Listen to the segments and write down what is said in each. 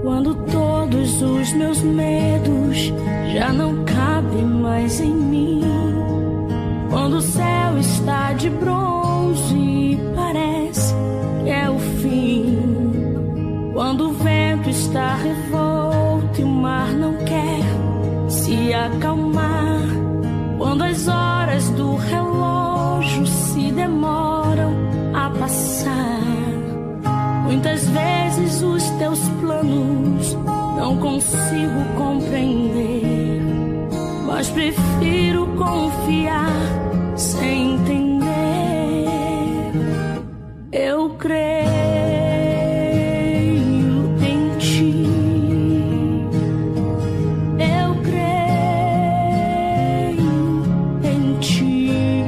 Quando todos os meus medos já não cabem mais em mim, quando o céu está de bronze e parece que é o fim, quando o vento está revolto e o mar não quer se acalmar, quando as horas do relógio se demoram a passar, muitas vezes os teus planos não consigo compreender, mas prefiro confiar sem entender. Eu creio em ti, eu creio em ti,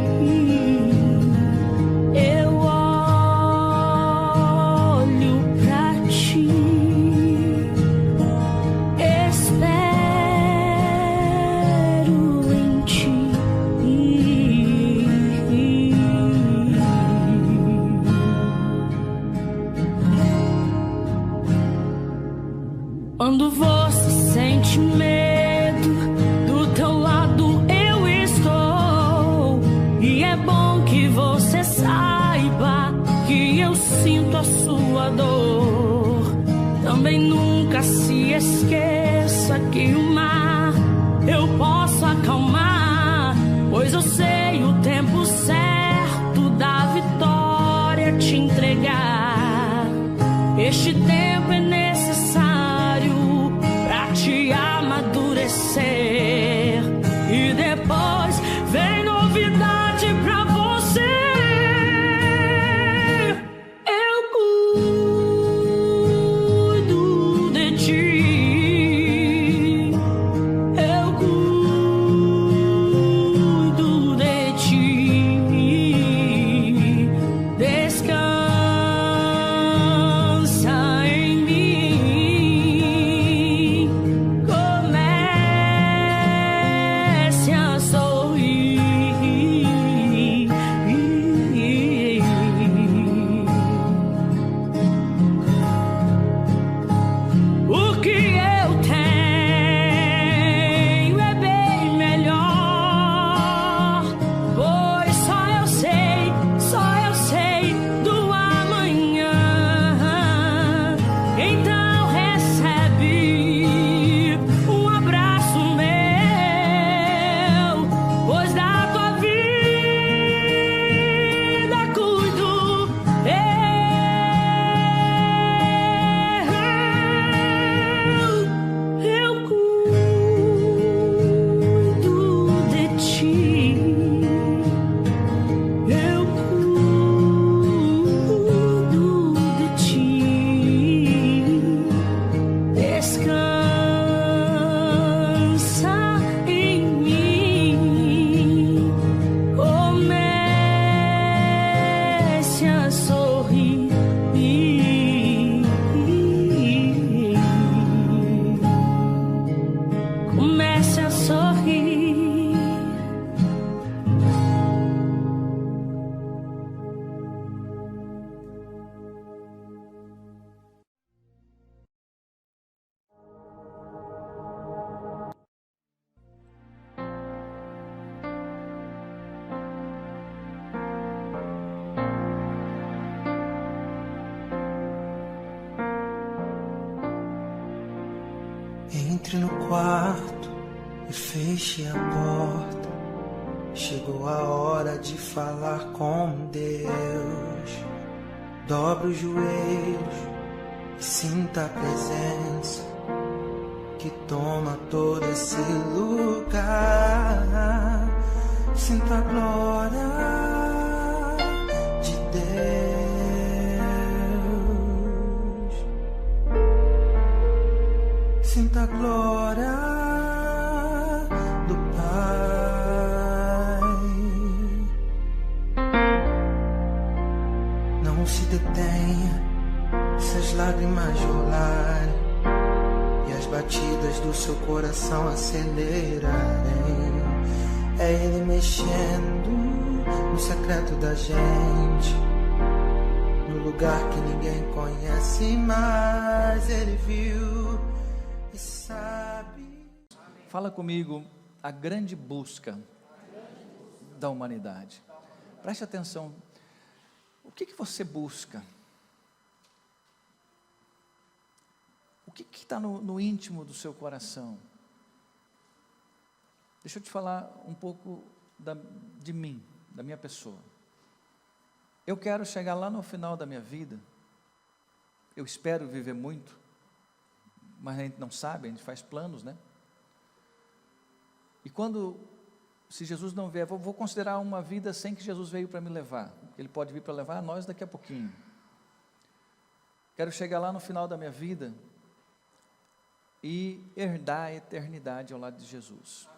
eu olho pra ti, espero em ti. Quando você sente medo, do teu lado eu estou. E é bom que você saiba que eu sinto a sua dor. Também nunca se esqueça que o mar eu posso acalmar, pois eu sei o tempo certo da vitória te entregar. Este tempo é necessário pra te amadurecer, e depois vem novidade pra você. Eu cuido de ti, eu cuido de ti. Descansa em mim, comece a sorrir. O que eu tenho é bem melhor, pois só eu sei do amanhã. Então recebe um abraço meu, pois da tua vida cuido eu cuido de ti, eu cuido de ti. Descansa em mim, comece a sorrir. Comece a sorrir. Entre no quarto e feche a porta. Chegou a hora de falar com Deus. Dobre os joelhos e sinta a presença que toma todo esse lugar. Sinta a glória de Deus. Sinta a glória do Pai. Não se detenha se as lágrimas rolarem e as batidas do seu coração acelerarem. É Ele mexendo no secreto da gente, no lugar que ninguém conhece, mas Ele viu e sabe. Fala comigo, a grande busca da humanidade. Preste atenção, o que você busca? O que está no íntimo do seu coração? Deixa eu te falar um pouco de mim, da minha pessoa. Eu quero chegar lá no final da minha vida, eu espero viver muito, mas a gente não sabe, a gente faz planos, né? E se Jesus não vier, vou considerar uma vida sem que Jesus veio para me levar, Ele pode vir para levar nós daqui a pouquinho. Quero chegar lá no final da minha vida e herdar a eternidade ao lado de Jesus.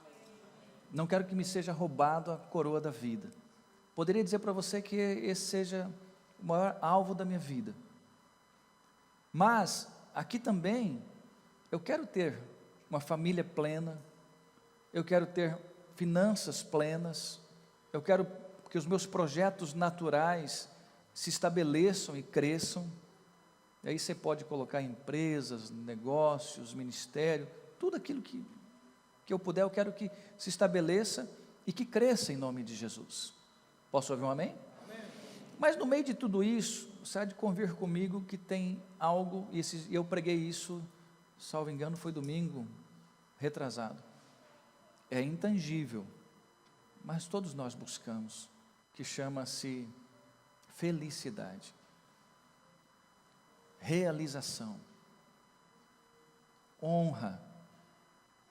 Não quero que me seja roubado a coroa da vida. Poderia dizer para você que esse seja o maior alvo da minha vida. Mas, aqui também, eu quero ter uma família plena, eu quero ter finanças plenas, eu quero que os meus projetos naturais se estabeleçam e cresçam. E aí você pode colocar empresas, negócios, ministério, tudo aquilo que eu puder, eu quero que se estabeleça e que cresça em nome de Jesus. Posso ouvir um amém? Amém. Mas no meio de tudo isso, você há de convir comigo que tem algo, e eu preguei isso, salvo engano, foi domingo retrasado. É intangível, mas todos nós buscamos, que chama-se felicidade, realização, honra.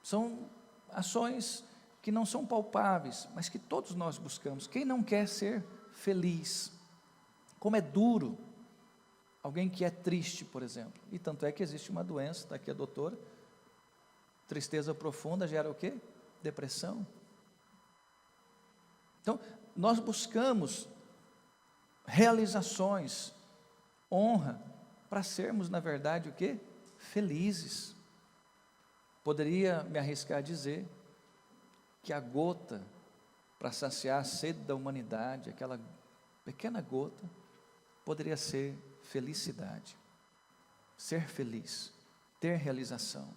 São ações que não são palpáveis, mas que todos nós buscamos. Quem não quer ser feliz? Como é duro alguém que é triste, por exemplo. E tanto é que existe uma doença, está aqui a doutora, tristeza profunda gera o quê? Depressão. Então, nós buscamos realizações, honra, para sermos, na verdade, o quê? Felizes. Poderia me arriscar a dizer que a gota para saciar a sede da humanidade, aquela pequena gota, poderia ser felicidade, ser feliz, ter realização.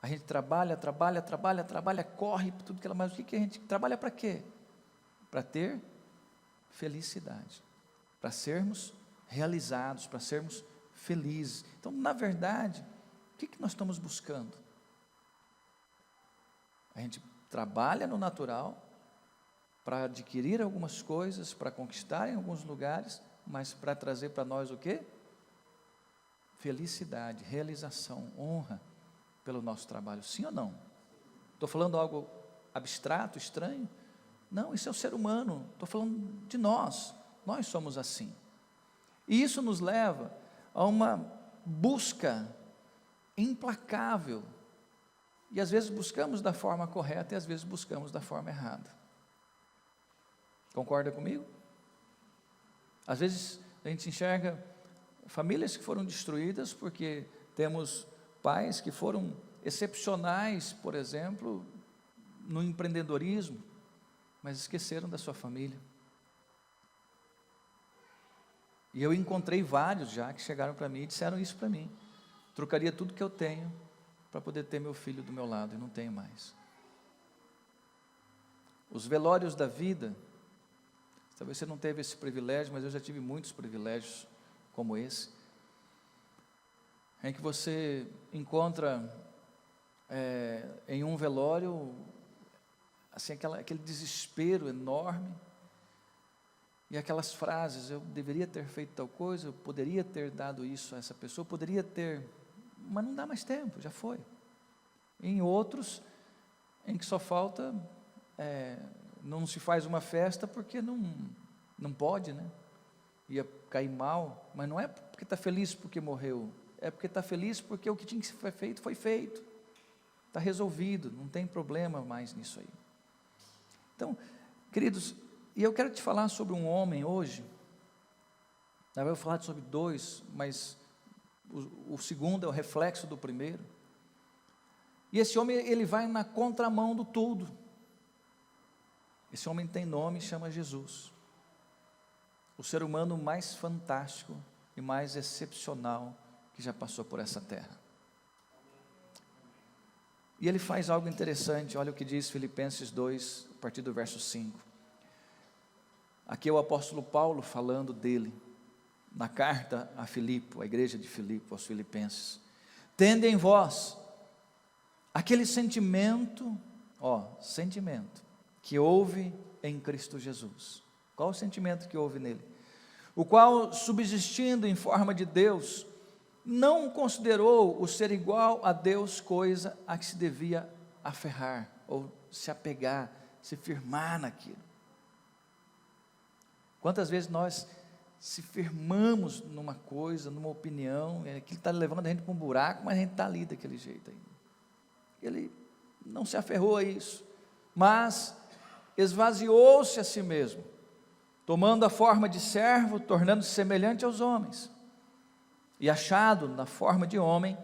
A gente trabalha, corre por tudo que ela, mas o que a gente trabalha para quê? Para ter felicidade, para sermos realizados, para sermos felizes. Então, na verdade, o que nós estamos buscando? A gente trabalha no natural para adquirir algumas coisas, para conquistar em alguns lugares, mas para trazer para nós o quê? Felicidade, realização, honra pelo nosso trabalho, sim ou não? Estou falando algo abstrato, estranho? Não, isso é o ser humano, estou falando de nós somos assim. E isso nos leva a uma busca implacável, e às vezes buscamos da forma correta e às vezes buscamos da forma errada. Concorda comigo? Às vezes a gente enxerga famílias que foram destruídas porque temos pais que foram excepcionais, por exemplo, no empreendedorismo, mas esqueceram da sua família. E eu encontrei vários já que chegaram para mim e disseram isso para mim: trocaria tudo que eu tenho para poder ter meu filho do meu lado, e não tenho mais. Os velórios da vida, talvez você não teve esse privilégio, mas eu já tive muitos privilégios como esse, em que você encontra em um velório assim, aquele desespero enorme, e aquelas frases: eu deveria ter feito tal coisa, eu poderia ter dado isso a essa pessoa, poderia ter, mas não dá mais tempo, já foi. Em outros, em que só falta, não se faz uma festa porque não pode, né? Ia cair mal, mas não é porque está feliz porque morreu, é porque está feliz porque o que tinha que ser feito foi feito, está resolvido, não tem problema mais nisso aí. Então, queridos, e eu quero te falar sobre um homem hoje. Eu vou falar sobre dois, mas o segundo é o reflexo do primeiro. E esse homem, ele vai na contramão do tudo. Esse homem tem nome, chama Jesus. O ser humano mais fantástico e mais excepcional que já passou por essa terra. E ele faz algo interessante, olha o que diz Filipenses 2, a partir do verso 5. Aqui é o apóstolo Paulo falando dele, na carta a Filipe, a igreja de Filipe, aos filipenses. Tende em vós aquele sentimento que houve em Cristo Jesus. Qual o sentimento que houve nele? O qual, subsistindo em forma de Deus, não considerou o ser igual a Deus coisa a que se devia aferrar, ou se apegar, se firmar naquilo. Quantas vezes nós se firmamos numa coisa, numa opinião, aquilo está levando a gente para um buraco, mas a gente está ali daquele jeito ainda. Ele não se aferrou a isso, mas esvaziou-se a si mesmo, tomando a forma de servo, tornando-se semelhante aos homens, e achado na forma de homem,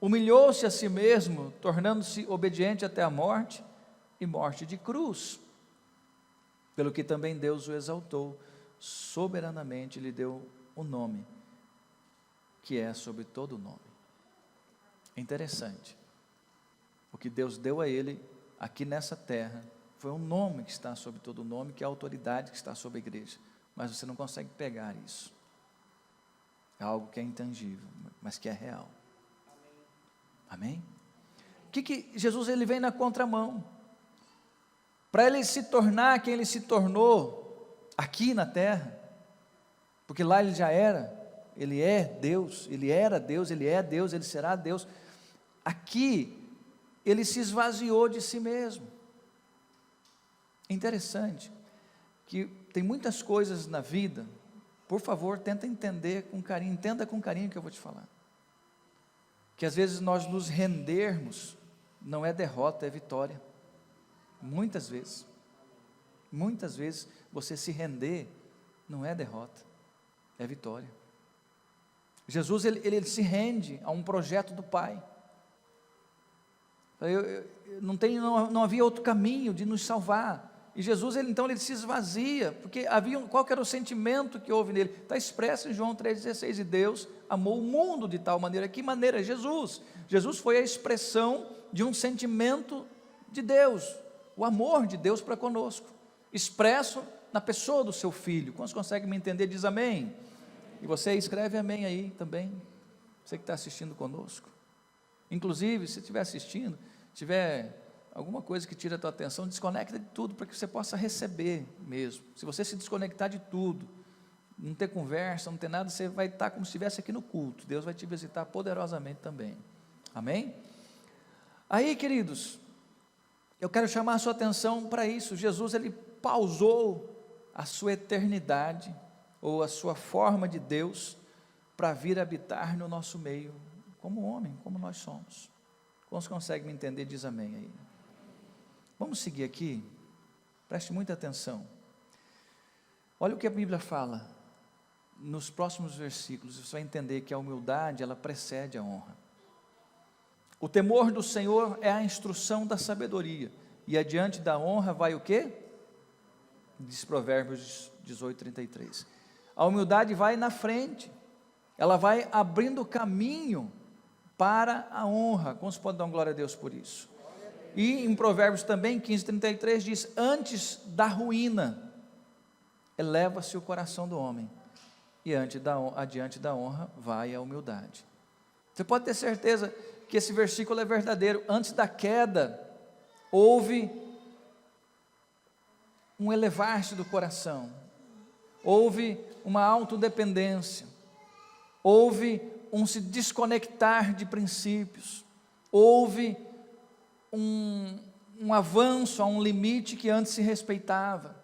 humilhou-se a si mesmo, tornando-se obediente até a morte, e morte de cruz, pelo que também Deus o exaltou, soberanamente lhe deu o nome, que é sobre todo nome. É interessante, o que Deus deu a ele, aqui nessa terra, foi um nome que está sobre todo nome, que é a autoridade que está sobre a igreja, mas você não consegue pegar isso, é algo que é intangível, mas que é real. Amém? O que Jesus ele vem na contramão, para ele se tornar quem ele se tornou, aqui na terra, porque lá ele já era, ele é Deus, ele era Deus, ele é Deus, ele será Deus. Aqui, ele se esvaziou de si mesmo. É interessante, que tem muitas coisas na vida, por favor, tenta entender com carinho, entenda com carinho o que eu vou te falar. Que às vezes nós nos rendermos, não é derrota, é vitória. Muitas vezes você se render não é derrota, é vitória. Jesus ele se rende a um projeto do Pai. Não havia outro caminho de nos salvar. E Jesus ele se esvazia, porque qual que era o sentimento que houve nele? Está expresso em João 3,16, e Deus amou o mundo de tal maneira. Que maneira? Jesus foi a expressão de um sentimento de Deus, o amor de Deus para conosco, expresso na pessoa do seu Filho. Quantos conseguem me entender? Diz amém. E você escreve amém aí também, você que está assistindo conosco. Inclusive, se estiver assistindo, tiver alguma coisa que tira a tua atenção, desconecta de tudo, para que você possa receber mesmo. Se você se desconectar de tudo, não ter conversa, não ter nada, você vai estar como se estivesse aqui no culto, Deus vai te visitar poderosamente também. Amém? Aí, queridos, eu quero chamar a sua atenção para isso. Jesus ele pausou a sua eternidade, ou a sua forma de Deus, para vir habitar no nosso meio, como homem, como nós somos. Quantos conseguem me entender? Diz amém aí. Vamos seguir aqui, preste muita atenção. Olha o que a Bíblia fala, nos próximos versículos, você vai entender que a humildade, ela precede a honra. O temor do Senhor é a instrução da sabedoria, e adiante da honra vai o quê? Diz Provérbios 18:33. A humildade vai na frente, ela vai abrindo caminho para a honra. Quantos podem dar uma glória a Deus por isso? E em Provérbios também, 15:33 diz: antes da ruína, eleva-se o coração do homem, e adiante da honra vai a humildade. Você pode ter certeza que esse versículo é verdadeiro. Antes da queda, houve um elevar-se do coração, houve uma autodependência, houve um se desconectar de princípios, houve um avanço a um limite que antes se respeitava,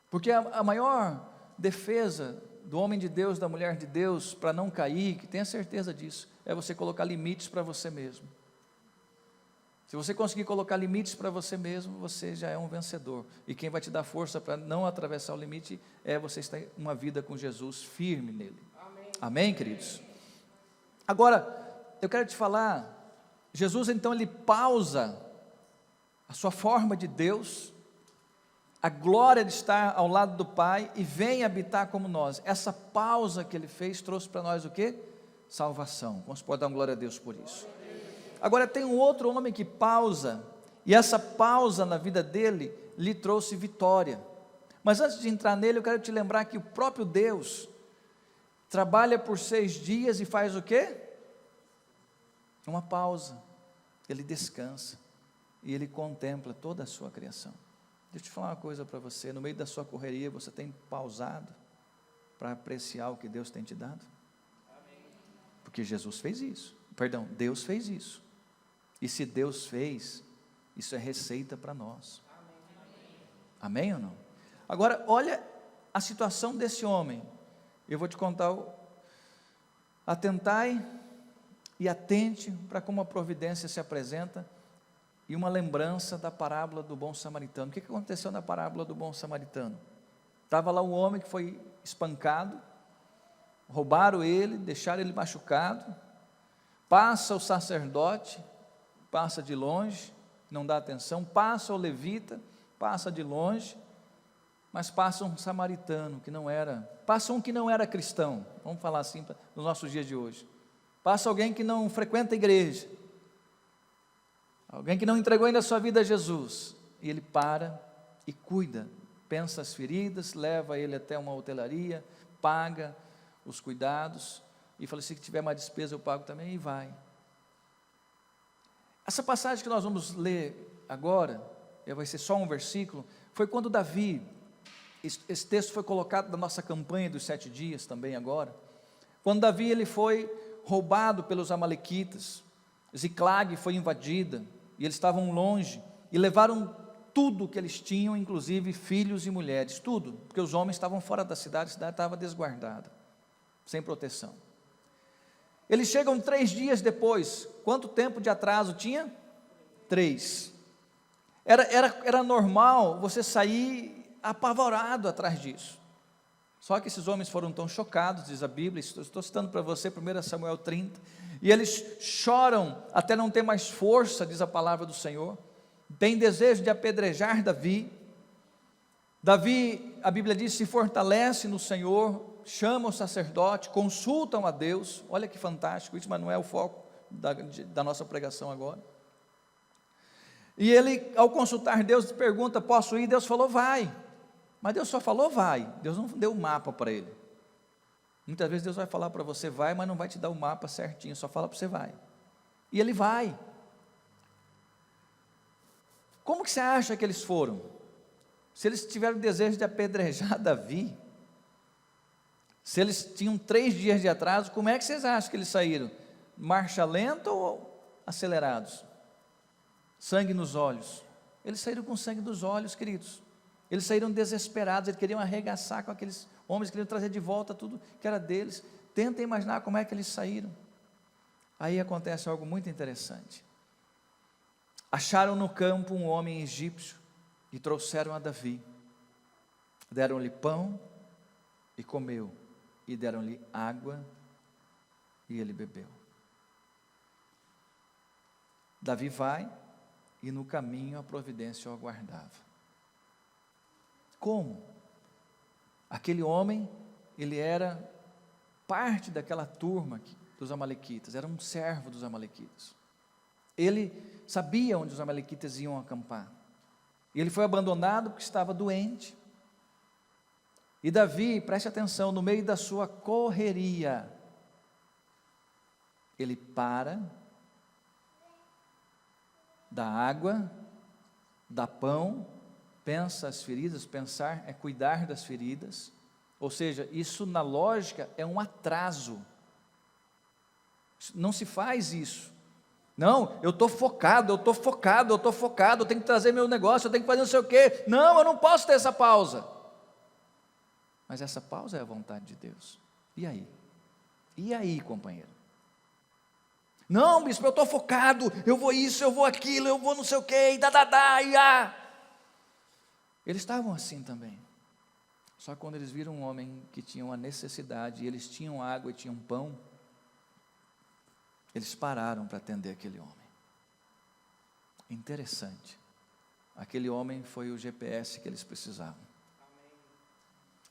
porque a maior defesa do homem de Deus, da mulher de Deus, para não cair, que tenha certeza disso, é você colocar limites para você mesmo. Se você conseguir colocar limites para você mesmo, você já é um vencedor, e quem vai te dar força para não atravessar o limite, é você estar em uma vida com Jesus, firme nele. Amém, queridos? Agora, eu quero te falar, Jesus então ele pausa a sua forma de Deus, a glória de estar ao lado do Pai e vem habitar como nós. Essa pausa que ele fez trouxe para nós o quê? Salvação. Vamos poder dar uma glória a Deus por isso. Agora tem um outro homem que pausa, e essa pausa na vida dele lhe trouxe vitória. Mas antes de entrar nele, eu quero te lembrar que o próprio Deus trabalha por 6 dias e faz o quê? Uma pausa. Ele descansa e ele contempla toda a sua criação. Deixa eu te falar uma coisa para você, no meio da sua correria, você tem pausado para apreciar o que Deus tem te dado? Porque Jesus fez isso, Deus fez isso, e se Deus fez, isso é receita para nós, amém ou não? Agora, olha a situação desse homem, eu vou te contar, atentai e atente para como a providência se apresenta, e uma lembrança da parábola do bom samaritano. O que aconteceu na parábola do bom samaritano? Estava lá um homem que foi espancado, roubaram ele, deixaram ele machucado, passa o sacerdote, passa de longe, não dá atenção, passa o levita, passa de longe, mas passa um samaritano passa um que não era cristão, vamos falar assim nos nossos dias de hoje, passa alguém que não frequenta a igreja, alguém que não entregou ainda a sua vida a Jesus, e ele para e cuida, pensa as feridas, leva ele até uma hotelaria, paga os cuidados, e fala, se tiver mais despesa eu pago também, e vai. Essa passagem que nós vamos ler agora, vai ser só um versículo, foi quando Davi, esse texto foi colocado na nossa campanha dos 7 dias também agora, quando Davi ele foi roubado pelos amalequitas, Ziclag foi invadida, e eles estavam longe, e levaram tudo que eles tinham, inclusive filhos e mulheres, tudo, porque os homens estavam fora da cidade, a cidade estava desguardada, sem proteção. Eles chegam 3 dias depois, quanto tempo de atraso tinha? 3. Era normal você sair apavorado atrás disso, só que esses homens foram tão chocados, diz a Bíblia, estou citando para você 1 Samuel 30, e eles choram até não ter mais força, diz a palavra do Senhor, tem desejo de apedrejar Davi, a Bíblia diz, se fortalece no Senhor, chama o sacerdote, consultam a Deus, olha que fantástico isso, mas não é o foco da nossa pregação agora, e ele ao consultar Deus pergunta, posso ir? Deus falou, vai, mas Deus só falou vai, Deus não deu o mapa para ele. Muitas vezes Deus vai falar para você vai, mas não vai te dar o mapa certinho, só fala para você vai, e ele vai. Como que você acha que eles foram? Se eles tiveram desejo de apedrejar Davi, se eles tinham 3 dias de atraso, como é que vocês acham que eles saíram? Marcha lenta ou acelerados? Sangue nos olhos. Eles saíram com sangue nos olhos, queridos. Eles saíram desesperados, eles queriam arregaçar com aqueles homens, queriam trazer de volta tudo que era deles. Tenta imaginar como é que eles saíram. Aí acontece algo muito interessante. Acharam no campo um homem egípcio e trouxeram a Davi. Deram-lhe pão e comeu, e deram-lhe água e ele bebeu. Davi vai e no caminho a providência o aguardava. Como? Aquele homem, ele era parte daquela turma dos amalequitas, era um servo dos amalequitas. Ele sabia onde os amalequitas iam acampar, e ele foi abandonado porque estava doente, e Davi, preste atenção, no meio da sua correria, ele para, dá água, dá pão, pensa as feridas, pensar é cuidar das feridas, ou seja, isso na lógica é um atraso, não se faz isso. Não, eu estou focado, eu tenho que trazer meu negócio, eu tenho que fazer não sei o quê, não, eu não posso ter essa pausa. Mas essa pausa é a vontade de Deus. E aí? E aí, companheiro? Não, bispo, eu estou focado, eu vou isso, eu vou aquilo, eu vou não sei o quê, Eles estavam assim também. Só que quando eles viram um homem que tinha uma necessidade, e eles tinham água e tinham pão, eles pararam para atender aquele homem. Interessante. aquele homem foi o GPS que eles precisavam.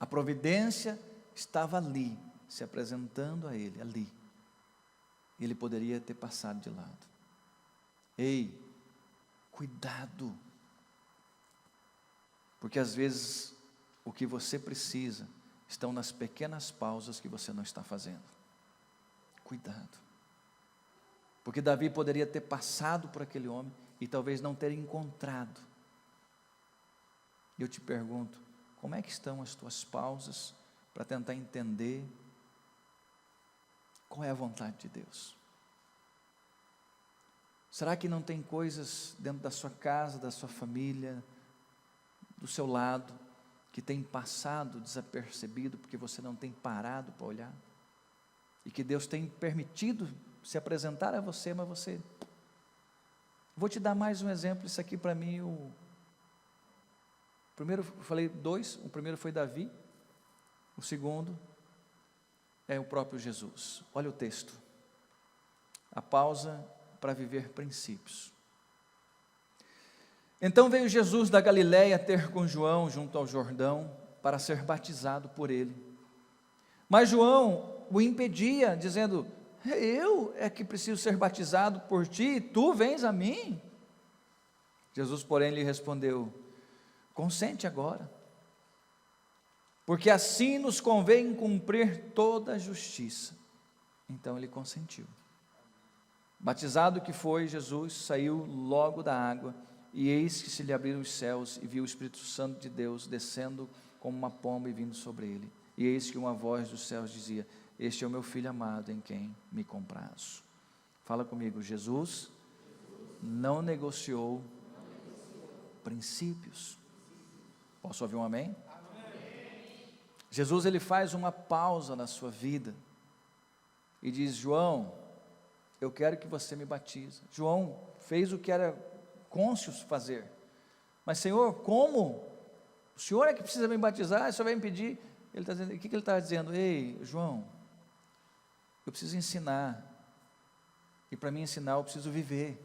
A providência estava ali, se apresentando a ele, ali. Ele poderia ter passado de lado. Ei, cuidado, porque às vezes o que você precisa estão nas pequenas pausas que você não está fazendo. Cuidado, porque Davi poderia ter passado por aquele homem e talvez não ter encontrado. E eu te pergunto, como é que estão as tuas pausas para tentar entender qual é a vontade de Deus? Será que não tem coisas dentro da sua casa, da sua família, do seu lado, que tem passado desapercebido, porque você não tem parado para olhar? E que Deus tem permitido se apresentar a você, mas você... Vou te dar mais um exemplo, isso aqui para mim, primeiro eu falei dois, o primeiro foi Davi, o segundo é o próprio Jesus. Olha o texto, a pausa para viver princípios. Então veio Jesus da Galiléia ter com João junto ao Jordão, para ser batizado por ele. Mas João o impedia, dizendo: eu é que preciso ser batizado por ti, e tu vens a mim? Jesus, porém, lhe respondeu: consente agora, porque assim nos convém cumprir toda a justiça. Então ele consentiu. Batizado que foi, Jesus saiu logo da água, e eis que se lhe abriram os céus, e viu o Espírito Santo de Deus descendo como uma pomba e vindo sobre ele. E eis que uma voz dos céus dizia: este é o meu Filho amado, em quem me comprazo. Fala comigo. Jesus não negociou princípios. Posso ouvir um amém? Amém. Jesus, ele faz uma pausa na sua vida e diz: João, eu quero que você me batize. João fez o que era côncio fazer, mas Senhor, como? O Senhor é que precisa me batizar, o Senhor vai me pedir. Ele está dizendo, o que ele está dizendo? Ei, João, eu preciso ensinar, e para mim ensinar eu preciso viver.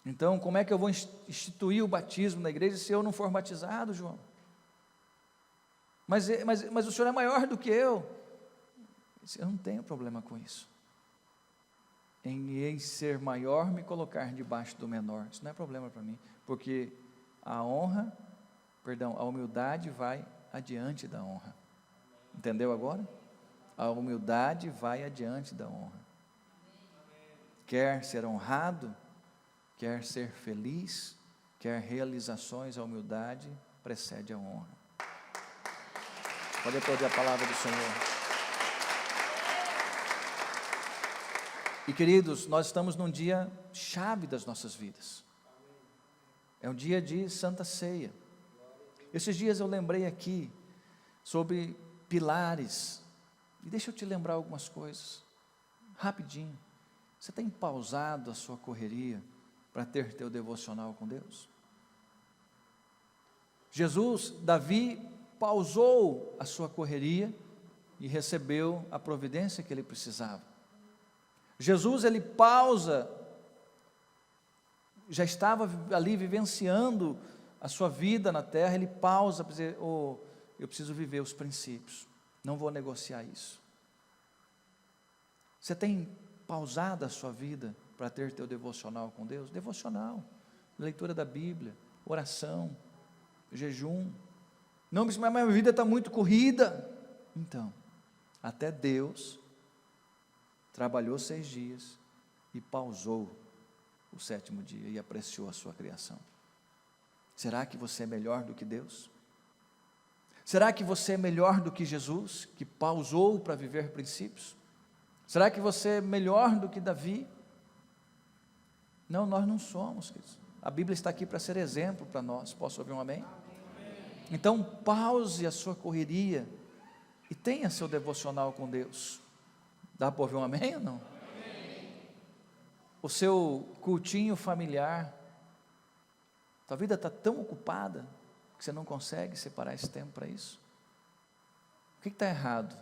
Então, como é que eu vou instituir o batismo na igreja se eu não for batizado, João? Mas o Senhor é maior do que eu. Eu não tenho problema com isso. Em ser maior, me colocar debaixo do menor, isso não é problema para mim, porque a humildade vai adiante da honra. Entendeu agora? A humildade vai adiante da honra. Quer ser honrado, quer ser feliz, quer realizações, a humildade precede a honra. Pode aplaudir a palavra do Senhor. E queridos, nós estamos num dia chave das nossas vidas. É um dia de Santa Ceia. Esses dias eu lembrei aqui sobre pilares. E deixa eu te lembrar algumas coisas, rapidinho. Você tem pausado a sua correria para ter teu devocional com Deus? Davi pausou a sua correria e recebeu a providência que ele precisava. Jesus, ele pausa, já estava ali vivenciando a sua vida na terra, ele pausa para dizer: eu preciso viver os princípios, não vou negociar isso. Você tem pausado a sua vida para ter teu devocional com Deus? Devocional, leitura da Bíblia, oração, jejum. Não, mas minha vida está muito corrida. Então, até Deus trabalhou 6 dias e pausou o 7º dia e apreciou a sua criação. Será que você é melhor do que Deus? Será que você é melhor do que Jesus, que pausou para viver princípios? Será que você é melhor do que Davi? Não, nós não somos, queridos. A Bíblia está aqui para ser exemplo para nós. Posso ouvir um amém? Então pause a sua correria e tenha seu devocional com Deus. Dá para ouvir um amém ou não? Amém. O seu cultinho familiar, tua vida está tão ocupada que você não consegue separar esse tempo para isso. O que está errado?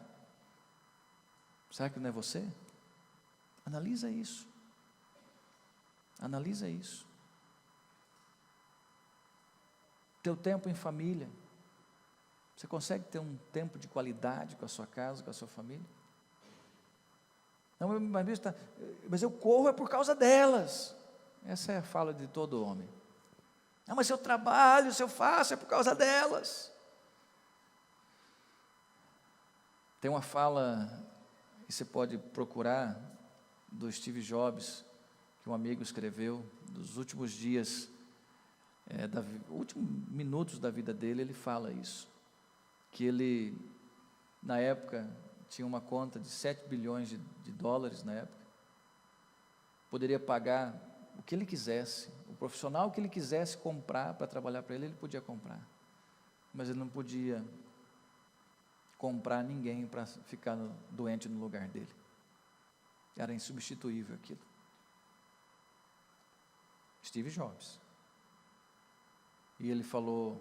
Será que não é você? Analisa isso. Analisa isso. Teu tempo em família. Você consegue ter um tempo de qualidade com a sua casa, com a sua família? Não, mas eu corro é por causa delas. Essa é a fala de todo homem. Não, mas se eu trabalho, se eu faço, é por causa delas. Tem uma fala, que você pode procurar, do Steve Jobs, que um amigo escreveu, dos últimos dias, últimos minutos da vida dele, ele fala isso. Que ele, na época, tinha uma conta de 7 bilhões de dólares na época, poderia pagar o que ele quisesse, o profissional que ele quisesse comprar para trabalhar para ele, ele podia comprar, mas ele não podia comprar ninguém para ficar doente no lugar dele, era insubstituível aquilo. Steve Jobs. E ele falou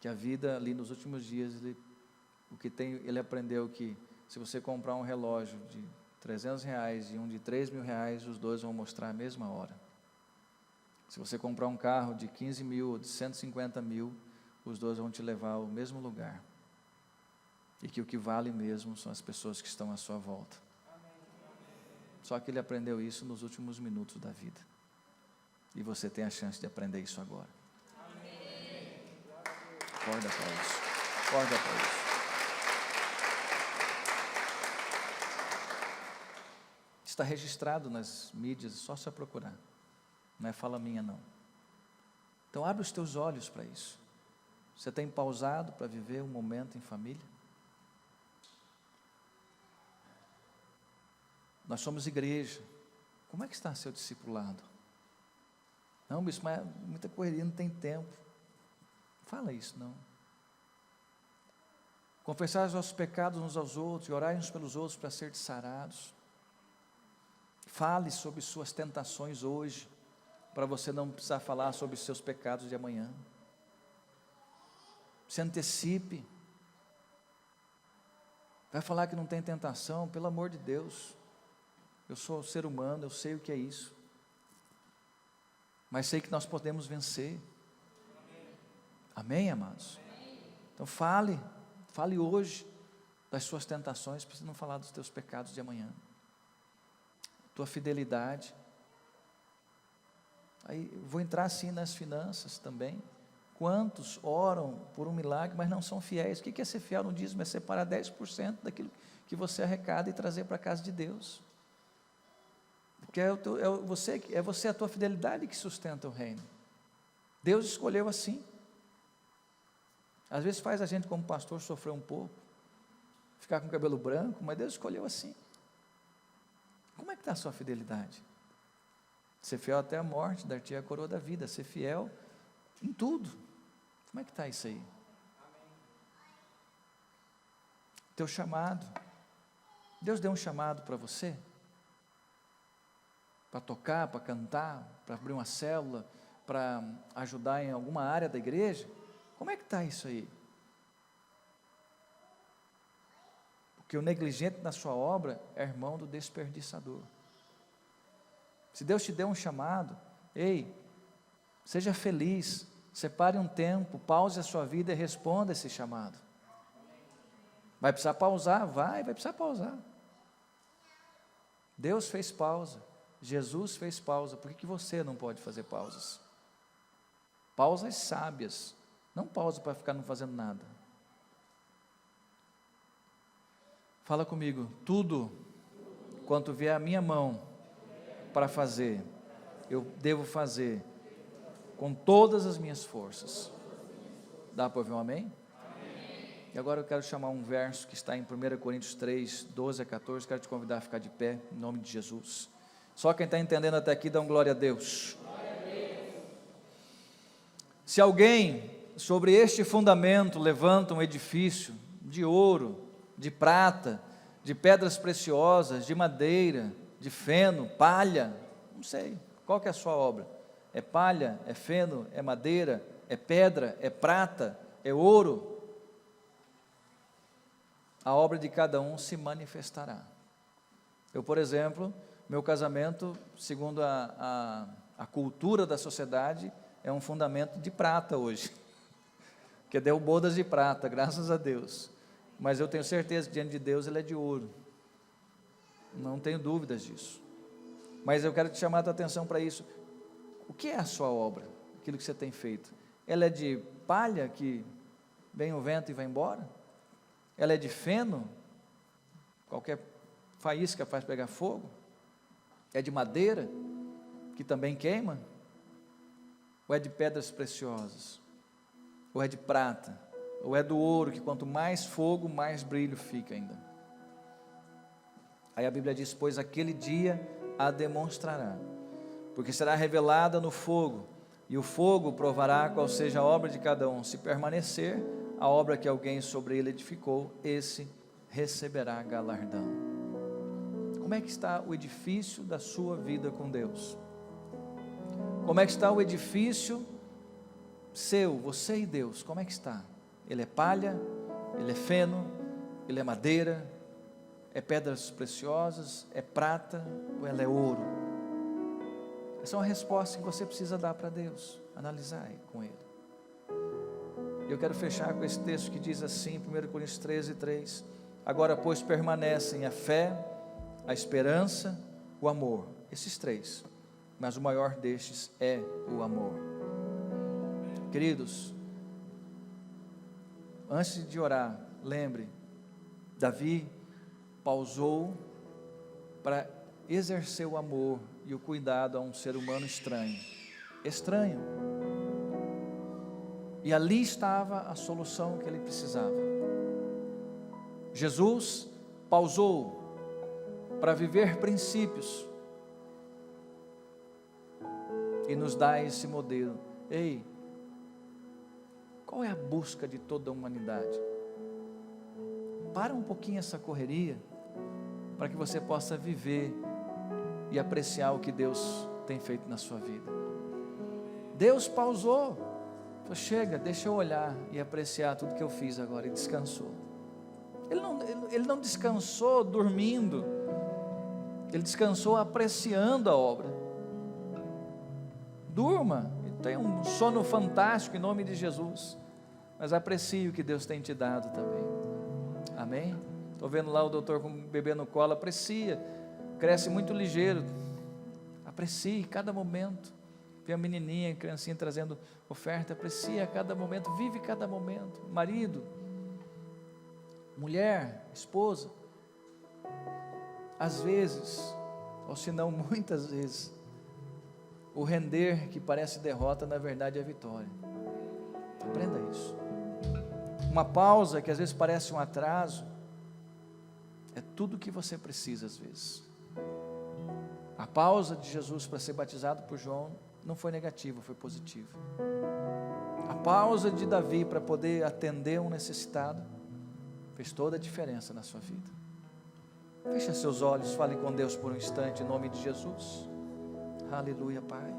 que a vida ali nos últimos dias, ele aprendeu que se você comprar um relógio de R$300 e um de R$3.000, os dois vão mostrar a mesma hora. Se você comprar um carro de 15 mil ou de 150 mil, os dois vão te levar ao mesmo lugar. E que o que vale mesmo são as pessoas que estão à sua volta. Só que ele aprendeu isso nos últimos minutos da vida. E você tem a chance de aprender isso agora. Acorda para isso. Acorda para isso. Está registrado nas mídias, é só você procurar. Não é fala minha, não. Então, abre os teus olhos para isso. Você tem pausado para viver um momento em família? Nós somos igreja. Como é que está seu discipulado? Não, bispo, mas muita correria, não tem tempo. Fala isso, não. Confessar os nossos pecados uns aos outros e orar uns pelos outros para ser sarados. Fale sobre suas tentações hoje, para você não precisar falar sobre os seus pecados de amanhã. Se antecipe. Vai falar que não tem tentação, pelo amor de Deus. Eu sou ser humano, eu sei o que é isso. Mas sei que nós podemos vencer. Amém, amados? Então fale hoje das suas tentações, para você não falar dos teus pecados de amanhã. Tua fidelidade. Aí vou entrar assim nas finanças também. Quantos oram por um milagre, mas não são fiéis? O que é ser fiel no dízimo? É separar 10% daquilo que você arrecada e trazer para a casa de Deus. Porque é você a tua fidelidade que sustenta o reino. Deus escolheu assim. Às vezes faz a gente como pastor sofrer um pouco, ficar com o cabelo branco, mas Deus escolheu assim. Como é que está a sua fidelidade? Ser fiel até a morte, dar-te a coroa da vida, ser fiel em tudo. Como é que está isso aí? Teu chamado. Deus deu um chamado para você? Para tocar, para cantar, para abrir uma célula, para ajudar em alguma área da igreja? Como é que está isso aí? Porque o negligente na sua obra é irmão do desperdiçador. Se Deus te deu um chamado, ei, seja feliz, separe um tempo, pause a sua vida e responda esse chamado. Vai precisar pausar? Vai precisar pausar. Deus fez pausa, Jesus fez pausa, por que você não pode fazer pausas? Pausas sábias, não pausa para ficar não fazendo nada. Fala comigo, tudo quanto vier à minha mão para fazer, eu devo fazer com todas as minhas forças. Dá para ouvir um amém? Amém? E agora eu quero chamar um verso que está em 1 Coríntios 3, 12 a 14, quero te convidar a ficar de pé, em nome de Jesus. Só quem está entendendo até aqui, dá um glória a Deus. Glória a Deus. Se alguém sobre este fundamento levanta um edifício de ouro, de prata, de pedras preciosas, de madeira, de feno, palha, não sei, qual que é a sua obra? É palha, é feno, é madeira, é pedra, é prata, é ouro? A obra de cada um se manifestará. Eu, por exemplo, meu casamento, segundo a cultura da sociedade, é um fundamento de prata hoje. porque deu bodas de prata, graças a Deus, mas eu tenho certeza que diante de Deus ele é de ouro, não tenho dúvidas disso. Mas eu quero te chamar a tua atenção para isso. O que é a sua obra? Aquilo que você tem feito? Ela é de palha que vem o vento e vai embora? Ela é de feno? Qualquer faísca faz pegar fogo? É de madeira que também queima? Ou é de pedras preciosas? Ou é de prata? Ou é do ouro que quanto mais fogo, mais brilho fica ainda? Aí a Bíblia diz: pois aquele dia a demonstrará, porque será revelada no fogo, e o fogo provará qual seja a obra de cada um. Se permanecer a obra que alguém sobre ele edificou, esse receberá galardão. Como é que está o edifício da sua vida com Deus? Como é que está o edifício seu, você e Deus? Como é que está? Ele é palha? Ele é feno? Ele é madeira? É pedras preciosas? É prata? Ou ela é ouro? Essa é uma resposta que você precisa dar para Deus, analisar com Ele. Eu quero fechar com esse texto que diz assim, 1 Coríntios 13:3: agora pois permanecem a fé, a esperança, o amor, esses três, mas o maior destes é o amor. Queridos, antes de orar, lembre, Davi pausou para exercer o amor e o cuidado a um ser humano estranho, e ali estava a solução que ele precisava. Jesus pausou para viver princípios e nos dá esse modelo. Ei, qual é a busca de toda a humanidade? Para um pouquinho essa correria, para que você possa viver e apreciar o que Deus tem feito na sua vida. Deus pausou, falou: chega, deixa eu olhar e apreciar tudo que eu fiz agora, e descansou. Ele não descansou dormindo, ele descansou apreciando a obra. Durma, tenha um sono fantástico em nome de Jesus, mas aprecie o que Deus tem te dado também. Amém? Estou vendo lá o doutor com o bebê no colo, aprecia, cresce muito ligeiro, aprecie cada momento. Vê a menininha, a criancinha trazendo oferta, aprecia cada momento, vive cada momento. Marido, mulher, esposa, às vezes, ou se não muitas vezes, o render que parece derrota, na verdade é vitória. Aprenda isso. Uma pausa que às vezes parece um atraso, é tudo o que você precisa às vezes. A pausa de Jesus para ser batizado por João não foi negativa, foi positiva. A pausa de Davi para poder atender um necessitado fez toda a diferença na sua vida. Feche seus olhos, fale com Deus por um instante em nome de Jesus. Aleluia, Pai.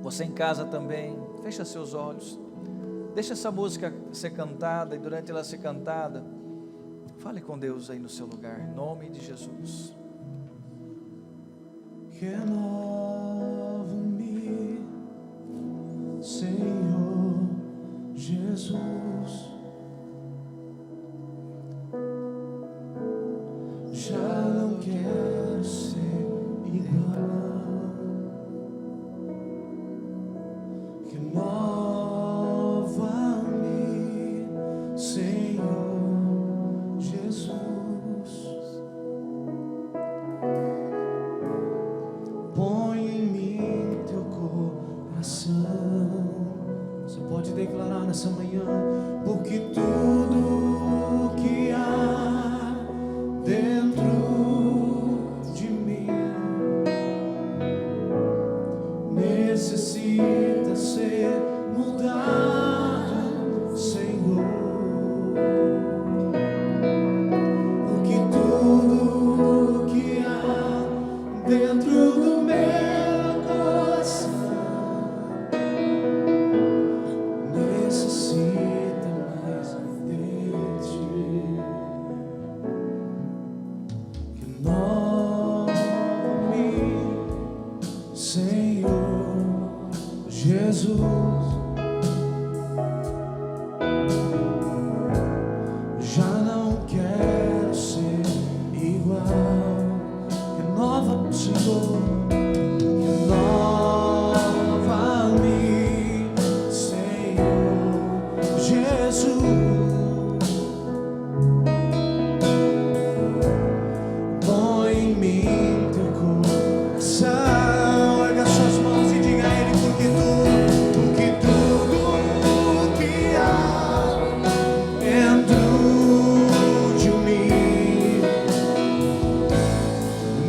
Você em casa também, fecha seus olhos, deixa essa música ser cantada, e durante ela ser cantada, fale com Deus aí no seu lugar, em nome de Jesus. Renova-me, Senhor Jesus. Já não quero ser igual. Renova-me, Senhor Jesus. Põe em mim teu coração. Você pode declarar nessa manhã, porque tudo que há dentro Jesus, já não quero ser igual. Renova, Senhor, renova-me, Senhor Jesus. Põe em mim teu coração. Erga suas mãos e diga a Ele: porque tudo que há dentro de mim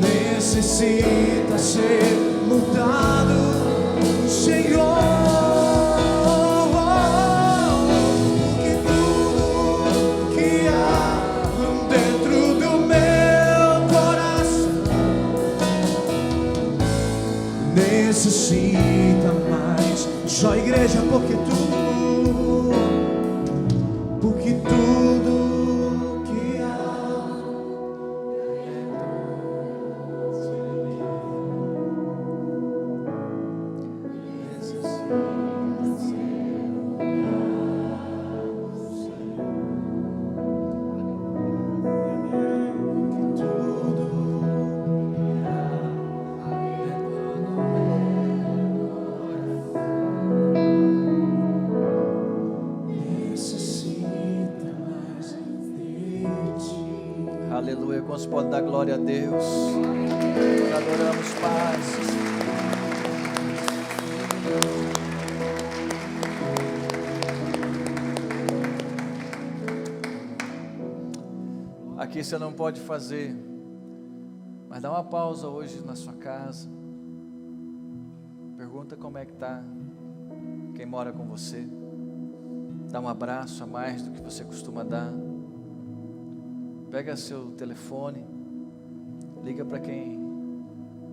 necessita ser mudado, Senhor. Porque tudo que há dentro do meu coração necessita mais. Só igreja, porque tudo que há necessita mais de ti. Aleluia. Quantos podem dar glória a Deus? Nós adoramos, Pai. Aqui você não pode fazer, mas dá uma pausa hoje na sua casa. Pergunta como é que está quem mora com você. Dá um abraço a mais do que você costuma dar. Pega seu telefone, liga para quem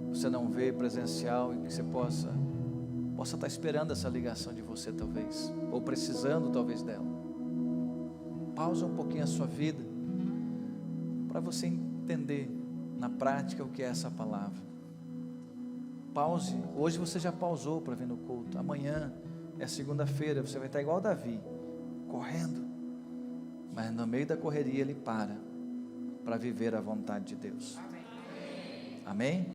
você não vê presencial e que você possa estar esperando essa ligação de você talvez, ou precisando talvez dela. Pausa um pouquinho a sua vida para você entender na prática o que é essa palavra. Pause. Hoje você já pausou para vir no culto. Amanhã é segunda-feira, você vai estar igual Davi, correndo, mas no meio da correria ele para viver a vontade de Deus. Amém?